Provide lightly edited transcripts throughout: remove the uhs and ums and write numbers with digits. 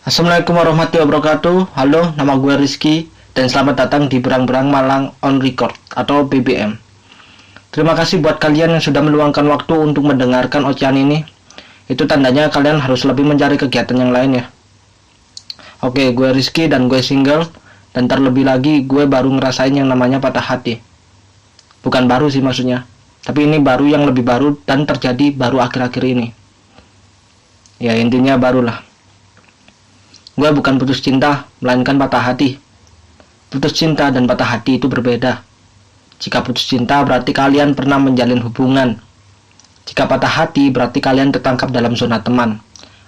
Assalamualaikum warahmatullahi wabarakatuh. Halo, nama gue Rizky dan selamat datang di Berang-Berang Malang On Record atau BBM. Terima kasih buat kalian yang sudah meluangkan waktu untuk mendengarkan ocehan ini. Itu tandanya kalian harus lebih mencari kegiatan yang lain ya. Oke, gue Rizky dan gue single, dan terlebih lagi gue baru ngerasain yang namanya patah hati. Bukan baru sih maksudnya, tapi ini baru yang lebih baru dan terjadi baru akhir-akhir ini. Ya intinya barulah. Gue bukan putus cinta, melainkan patah hati. Putus cinta dan patah hati itu berbeda. Jika putus cinta berarti kalian pernah menjalin hubungan. Jika patah hati berarti kalian tertangkap dalam zona teman,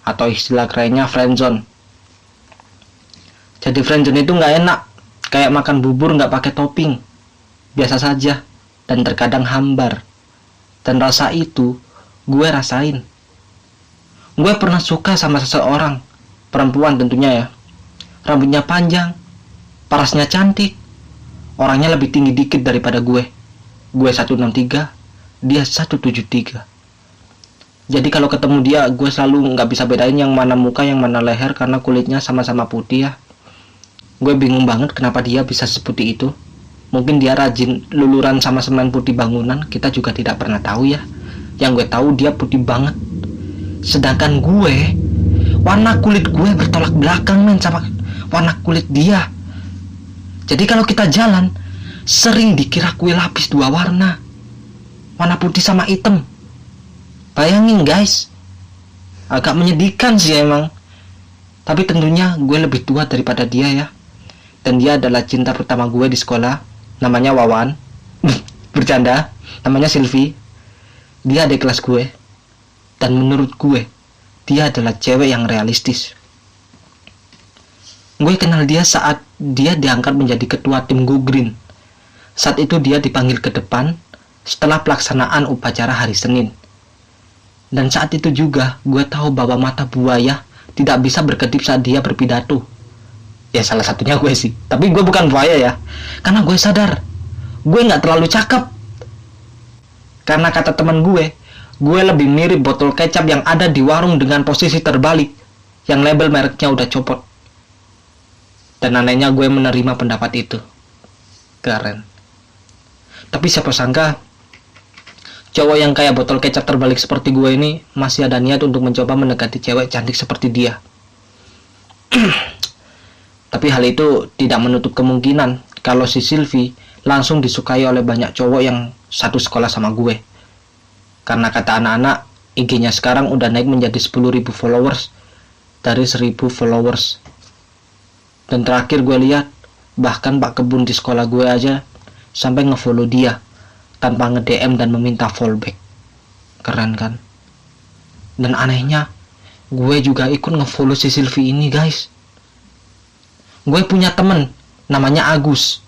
atau istilah kerennya friendzone. Jadi friendzone itu nggak enak, kayak makan bubur nggak pakai topping. Biasa saja, dan terkadang hambar. Dan rasa itu, gue rasain. Gue pernah suka sama seseorang, perempuan tentunya ya. Rambutnya panjang, parasnya cantik, orangnya lebih tinggi dikit daripada gue. Gue 163, dia 173. Jadi kalau ketemu dia, gue selalu nggak bisa bedain yang mana muka, yang mana leher karena kulitnya sama-sama putih ya. Gue bingung banget kenapa dia bisa seputih itu. Mungkin dia rajin luluran sama semen putih bangunan, kita juga tidak pernah tahu ya. Yang gue tahu dia putih banget. Sedangkan gue, warna kulit gue bertolak belakang men sama warna kulit dia. Jadi kalau kita jalan, sering dikira kue lapis dua warna. Warna putih sama hitam. Bayangin guys. Agak menyedihkan sih emang. Tapi tentunya gue lebih tua daripada dia ya. Dan dia adalah cinta pertama gue di sekolah. Namanya Wawan. Bercanda. Namanya Silvi. Dia adik kelas gue. Dan menurut gue, dia adalah cewek yang realistis. Gue kenal dia saat dia diangkat menjadi ketua tim Go Green. Saat itu dia dipanggil ke depan setelah pelaksanaan upacara hari Senin. Dan saat itu juga gue tahu bahwa mata buaya tidak bisa berkedip saat dia berpidato. Ya salah satunya gue sih. Tapi gue bukan buaya ya. Karena gue sadar, gue gak terlalu cakep. Karena kata teman gue lebih mirip botol kecap yang ada di warung dengan posisi terbalik, yang label mereknya udah copot. Dan anehnya gue menerima pendapat itu. Keren. Tapi siapa sangka, cowok yang kayak botol kecap terbalik seperti gue ini masih ada niat untuk mencoba mendekati cewek cantik seperti dia. Tapi hal itu tidak menutup kemungkinan kalau si Silvi langsung disukai oleh banyak cowok yang satu sekolah sama gue. Karena kata anak-anak, IG-nya sekarang udah naik menjadi 10.000 followers dari 1.000 followers. Dan terakhir gue lihat, bahkan Pak Kebun di sekolah gue aja sampai ngefollow dia tanpa nge-DM dan meminta fallback. Keren kan? Dan anehnya, gue juga ikut ngefollow si Silvi ini guys. Gue punya temen, namanya Agus.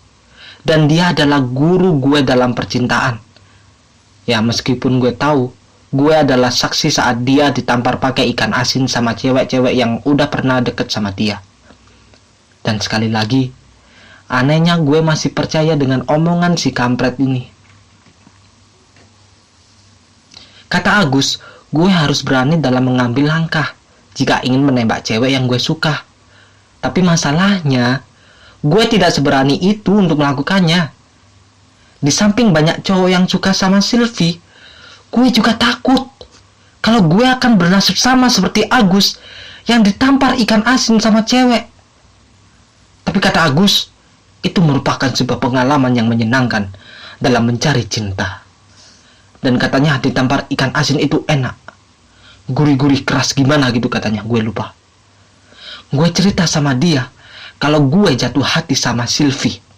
Dan dia adalah guru gue dalam percintaan. Ya meskipun gue tahu, gue adalah saksi saat dia ditampar pakai ikan asin sama cewek-cewek yang udah pernah deket sama dia. Dan sekali lagi, anehnya gue masih percaya dengan omongan si kampret ini. Kata Agus, gue harus berani dalam mengambil langkah jika ingin menembak cewek yang gue suka. Tapi masalahnya, gue tidak seberani itu untuk melakukannya. Di samping banyak cowok yang suka sama Silvi, gue juga takut kalau gue akan bernasib sama seperti Agus yang ditampar ikan asin sama cewek. Tapi kata Agus, itu merupakan sebuah pengalaman yang menyenangkan dalam mencari cinta. Dan katanya ditampar ikan asin itu enak. Gurih-gurih keras gimana gitu katanya, gue lupa. Gue cerita sama dia kalau gue jatuh hati sama Silvi.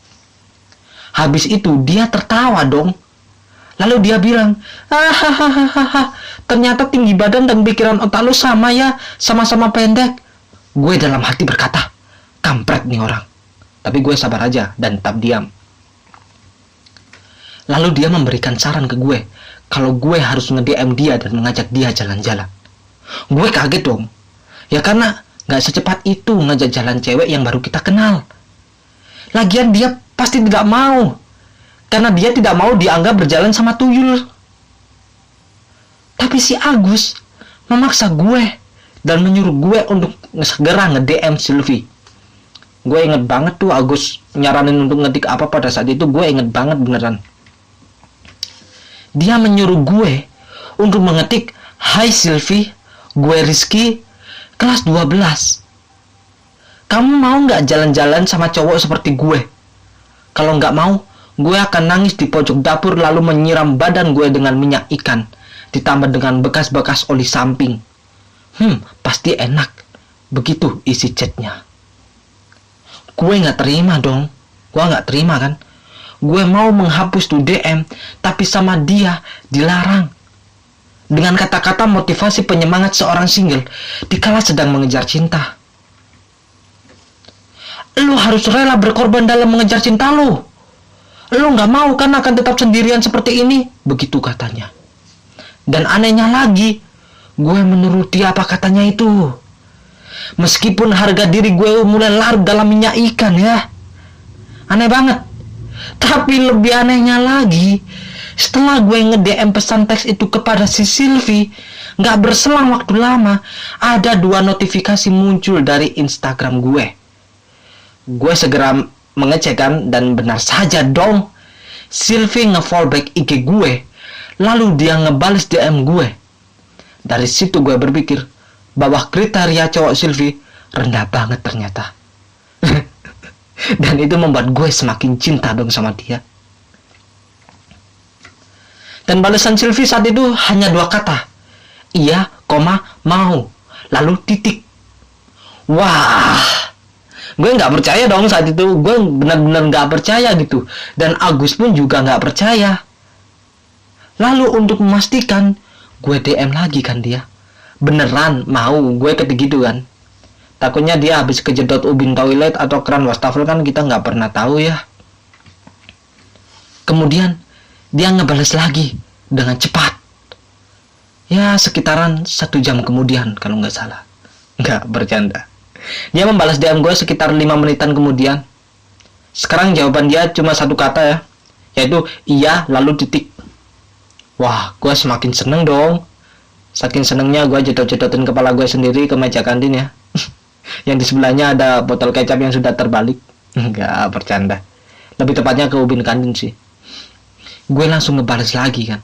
Habis itu dia tertawa dong. Lalu dia bilang, hahaha, ternyata tinggi badan dan pikiran otak lu sama ya, sama-sama pendek. Gue dalam hati berkata, kampret nih orang. Tapi gue sabar aja dan tetap diam. Lalu dia memberikan saran ke gue, kalau gue harus nge-DM dia dan mengajak dia jalan-jalan. Gue kaget dong. Ya karena gak secepat itu ngajak jalan cewek yang baru kita kenal. Lagian dia pasti tidak mau, karena dia tidak mau dianggap berjalan sama tuyul. Tapi si Agus memaksa gue dan menyuruh gue untuk segera nge-DM Sylvie. Gue inget banget tuh Agus nyaranin untuk ngetik apa pada saat itu, gue inget banget beneran. Dia menyuruh gue untuk mengetik, "Hai Sylvie, gue Rizky, kelas 12. Kamu mau nggak jalan-jalan sama cowok seperti gue? Kalau nggak mau, gue akan nangis di pojok dapur lalu menyiram badan gue dengan minyak ikan, ditambah dengan bekas-bekas oli samping. Pasti enak." Begitu isi chatnya. Gue nggak terima dong. Gue nggak terima kan. Gue mau menghapus tuh DM, tapi sama dia dilarang. Dengan kata-kata motivasi penyemangat seorang single dikala sedang mengejar cinta. Lu harus rela berkorban dalam mengejar cinta lu. Lu nggak mau kan akan tetap sendirian seperti ini? Begitu katanya. Dan anehnya lagi, gue menuruti apa katanya itu. Meskipun harga diri gue mulai larut dalam minyak ikan ya. Aneh banget. Tapi lebih anehnya lagi, setelah gue nge-DM pesan teks itu kepada si Sylvie, gak berselang waktu lama, ada 2 notifikasi muncul dari Instagram gue. Gue segera mengecek kan, dan benar saja dong, Sylvie nge-follow back IG gue, lalu dia ngebales DM gue. Dari situ gue berpikir bahwa kriteria cowok Sylvie rendah banget ternyata. Dan itu membuat gue semakin cinta dong sama dia. Dan balasan Sylvie saat itu hanya 2 kata. Iya, mau. Lalu titik. Wah, gue nggak percaya dong saat itu. Gue benar-benar nggak percaya gitu. Dan Agus pun juga nggak percaya. Lalu untuk memastikan, gue DM lagi kan dia. Beneran mau, gue ketik gitu kan. Takutnya dia habis kejedot ubin toilet atau keran wastafel kan kita nggak pernah tahu ya. Kemudian dia ngebales lagi dengan cepat. Ya sekitaran 1 jam kemudian kalau nggak salah. Nggak bercanda. Dia membalas DM gue sekitar 5 menitan kemudian. Sekarang jawaban dia cuma 1 kata ya. Yaitu iya lalu titik. Wah, gue semakin seneng dong. Saking senengnya gue jedot-jedotin kepala gue sendiri ke meja kantin ya. Yang di sebelahnya ada botol kecap yang sudah terbalik. Enggak, bercanda. Lebih tepatnya ke ubin kantin sih. Gue langsung ngebales lagi kan,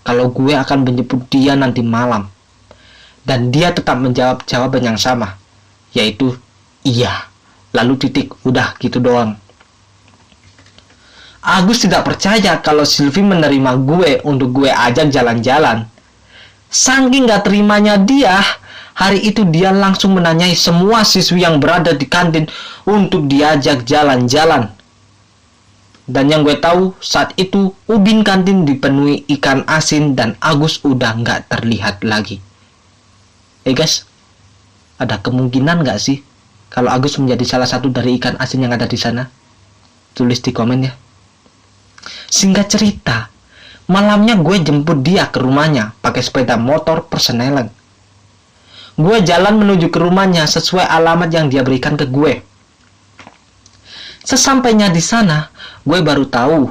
kalau gue akan menjemput dia nanti malam. Dan dia tetap menjawab jawaban yang sama, yaitu iya, lalu titik, udah gitu doang. Agus tidak percaya kalau Sylvie menerima gue untuk gue ajak jalan-jalan. Saking gak terimanya dia, hari itu dia langsung menanyai semua siswi yang berada di kantin untuk diajak jalan-jalan. Dan yang gue tahu saat itu ubin kantin dipenuhi ikan asin dan Agus udah gak terlihat lagi. Guys, ada kemungkinan gak sih kalau Agus menjadi salah satu dari ikan asin yang ada di sana? Tulis di komen ya. Singkat cerita, malamnya gue jemput dia ke rumahnya pakai sepeda motor persneling. Gue jalan menuju ke rumahnya sesuai alamat yang dia berikan ke gue. Sesampainya di sana, gue baru tahu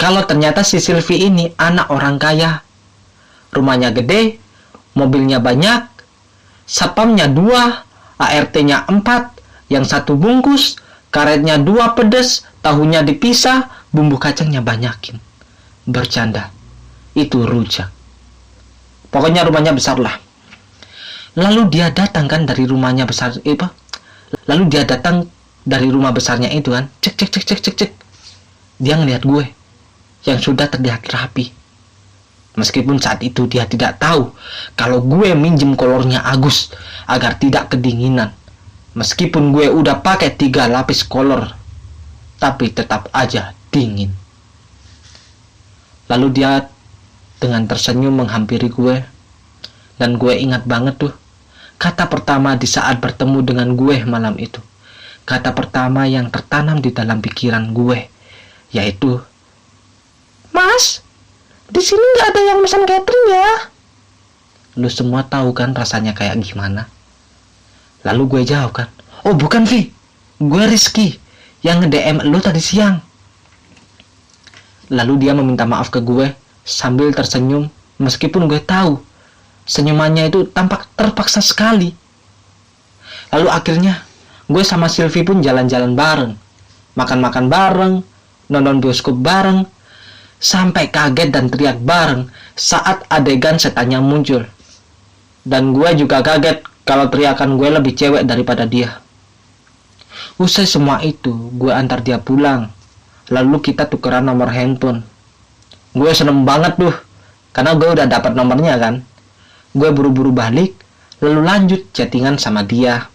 kalau ternyata si Sylvie ini anak orang kaya. Rumahnya gede, mobilnya banyak, satpamnya 2, ART-nya 4, yang 1 bungkus, karetnya 2 pedes, tahunya dipisah, bumbu kacangnya banyakin. Bercanda. Itu rujak. Pokoknya rumahnya besar lah. Lalu dia datang kan dari rumahnya besar Lalu dia datang dari rumah besarnya itu kan. Cek. Dia ngeliat gue yang sudah terlihat rapi. Meskipun saat itu dia tidak tahu kalau gue minjem kolornya Agus agar tidak kedinginan. Meskipun gue udah pakai 3 lapis kolor, tapi tetap aja dingin. Lalu dia dengan tersenyum menghampiri gue. Dan gue ingat banget tuh kata pertama di saat bertemu dengan gue malam itu. Kata pertama yang tertanam di dalam pikiran gue, yaitu, "Mas, di sini nggak ada yang pesan catering ya?" Lu semua tahu kan rasanya kayak gimana. Lalu gue jawab kan, "Oh bukan Vi, gue Rizky yang nge-DM lu tadi siang." Lalu dia meminta maaf ke gue sambil tersenyum, meskipun gue tahu senyumannya itu tampak terpaksa sekali. Lalu akhirnya gue sama Sylvie pun jalan-jalan bareng, makan-makan bareng, nonton bioskop bareng, sampai kaget dan teriak bareng saat adegan setannya muncul. Dan gue juga kaget kalau teriakan gue lebih cewek daripada dia. Usai semua itu, gue antar dia pulang. Lalu kita tukeran nomor handphone. Gue seneng banget tuh, karena gue udah dapat nomornya kan. Gue buru-buru balik, lalu lanjut chattingan sama dia.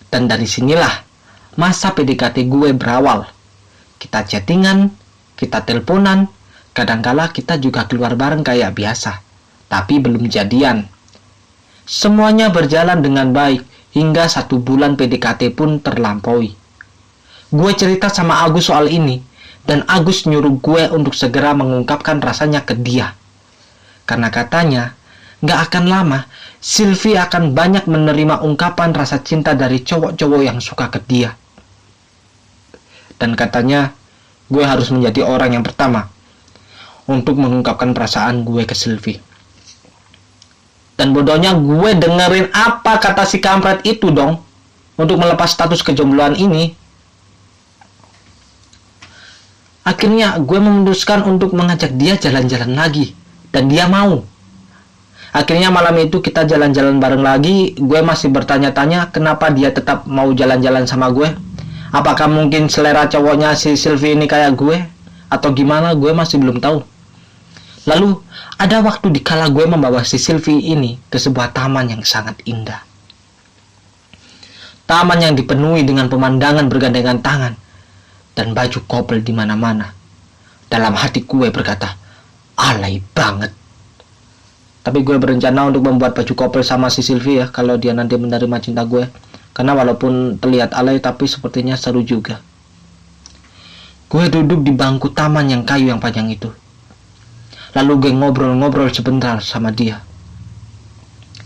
Dan dari sinilah masa PDKT gue berawal. Kita chattingan, kita teleponan, kadangkala kita juga keluar bareng kayak biasa, tapi belum jadian. Semuanya berjalan dengan baik, hingga 1 bulan PDKT pun terlampaui. Gue cerita sama Agus soal ini, dan Agus nyuruh gue untuk segera mengungkapkan rasanya ke dia. Karena katanya, gak akan lama, Sylvie akan banyak menerima ungkapan rasa cinta dari cowok-cowok yang suka ke dia. Dan katanya, gue harus menjadi orang yang pertama untuk mengungkapkan perasaan gue ke Sylvie. Dan bodohnya gue dengerin apa kata si kampret itu dong untuk melepas status kejombloan ini. Akhirnya gue memutuskan untuk mengajak dia jalan-jalan lagi, dan dia mau. Akhirnya malam itu kita jalan-jalan bareng lagi. Gue masih bertanya-tanya kenapa dia tetap mau jalan-jalan sama gue. Apakah mungkin selera cowoknya si Sylvie ini kayak gue? Atau gimana, gue masih belum tahu. Lalu ada waktu dikala gue membawa si Sylvie ini ke sebuah taman yang sangat indah. Taman yang dipenuhi dengan pemandangan bergandengan tangan dan baju couple di mana-mana. Dalam hati gue berkata, alay banget. Tapi gue berencana untuk membuat baju couple sama si Sylvie ya, kalau dia nanti menerima cinta gue. Karena walaupun terlihat alay, tapi sepertinya seru juga. Gue duduk di bangku taman yang kayu yang panjang itu. Lalu gue ngobrol-ngobrol sebentar sama dia.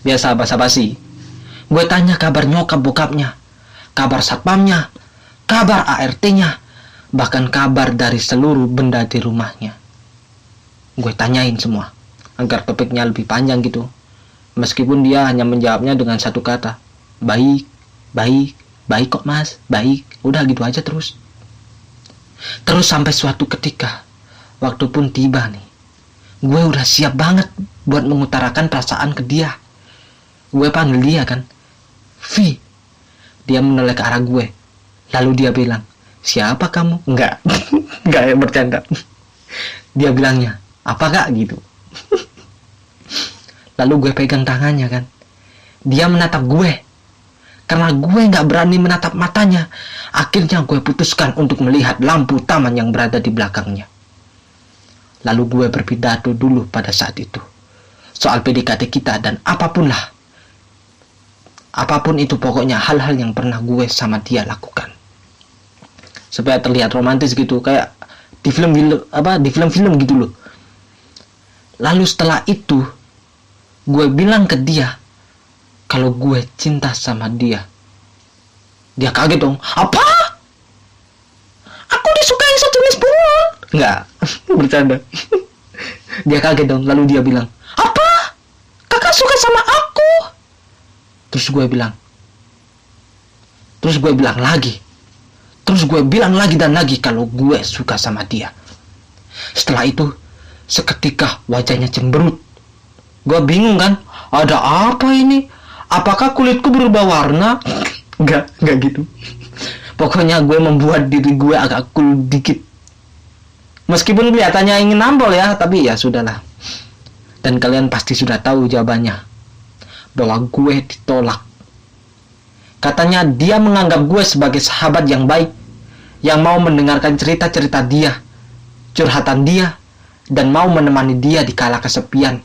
Biasa basa-basi. Gue tanya kabar nyokap bokapnya, kabar satpamnya, kabar ART-nya, bahkan kabar dari seluruh benda di rumahnya. Gue tanyain semua, agar topiknya lebih panjang gitu. Meskipun dia hanya menjawabnya dengan satu kata, baik, baik, baik kok mas, baik. Udah gitu aja terus. Terus sampai suatu ketika, waktu pun tiba nih. Gue udah siap banget buat mengutarakan perasaan ke dia. Gue panggil dia kan, Vi. Dia menoleh ke arah gue. Lalu dia bilang, siapa kamu? Enggak, enggak ya, bercanda. Dia bilangnya, apa kak gitu. Lalu gue pegang tangannya kan. Dia menatap gue. Karena gue gak berani menatap matanya, akhirnya gue putuskan untuk melihat lampu taman yang berada di belakangnya. Lalu gue berpidato dulu pada saat itu soal PDKT kita dan apapun lah. Apapun itu, pokoknya hal-hal yang pernah gue sama dia lakukan. Supaya terlihat romantis gitu, kayak di film-film gitu loh. Lalu setelah itu, gue bilang ke dia kalau gue cinta sama dia. Dia kaget dong. Apa? Aku disukai sejenis bunga? Enggak, bercanda. Dia kaget dong. Lalu dia bilang, apa? Kakak suka sama aku? Terus gue bilang lagi. Terus gue bilang lagi dan lagi kalau gue suka sama dia. Setelah itu, seketika wajahnya cemberut. Gue bingung kan, ada apa ini? Apakah kulitku berubah warna? Enggak gitu. Pokoknya gue membuat diri gue agak cool dikit. Meskipun kelihatannya ingin nampol ya, tapi ya sudahlah. Dan kalian pasti sudah tahu jawabannya. Bahwa gue ditolak. Katanya dia menganggap gue sebagai sahabat yang baik, yang mau mendengarkan cerita-cerita dia, curhatan dia, dan mau menemani dia di kala kesepian.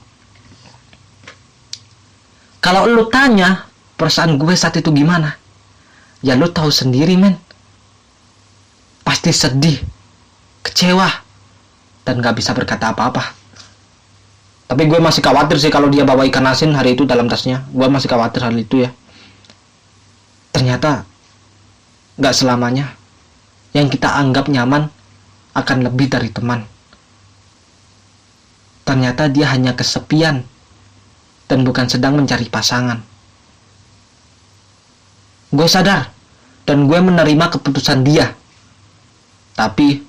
Kalau lu tanya perasaan gue saat itu gimana, ya lu tahu sendiri men. Pasti sedih, kecewa, dan gak bisa berkata apa-apa. Tapi gue masih khawatir sih kalau dia bawa ikan asin hari itu dalam tasnya. Gue masih khawatir hal itu ya. Ternyata gak selamanya yang kita anggap nyaman akan lebih dari teman. Ternyata dia hanya kesepian dan bukan sedang mencari pasangan. Gue sadar dan gue menerima keputusan dia. Tapi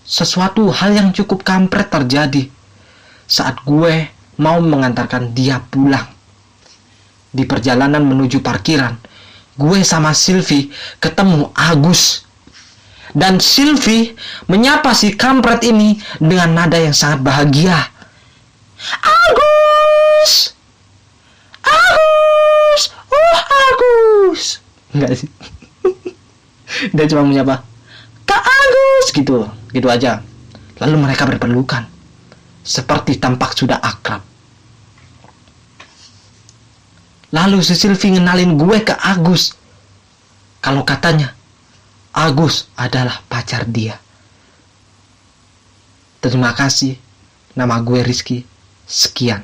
sesuatu hal yang cukup kampret terjadi saat gue mau mengantarkan dia pulang. Di perjalanan menuju parkiran, gue sama Sylvie ketemu Agus. Dan Sylvie menyapa si kampret ini dengan nada yang sangat bahagia. Agus! Agus! Oh Agus! Enggak sih. Dia cuma menyapa, Kak Agus! Gitu aja. Lalu mereka berpelukan. Seperti tampak sudah akrab. Lalu si Sylvie ngenalin gue ke Agus. Kalau katanya, Agus adalah pacar dia. Terima kasih. Nama gue Rizky. Sekian.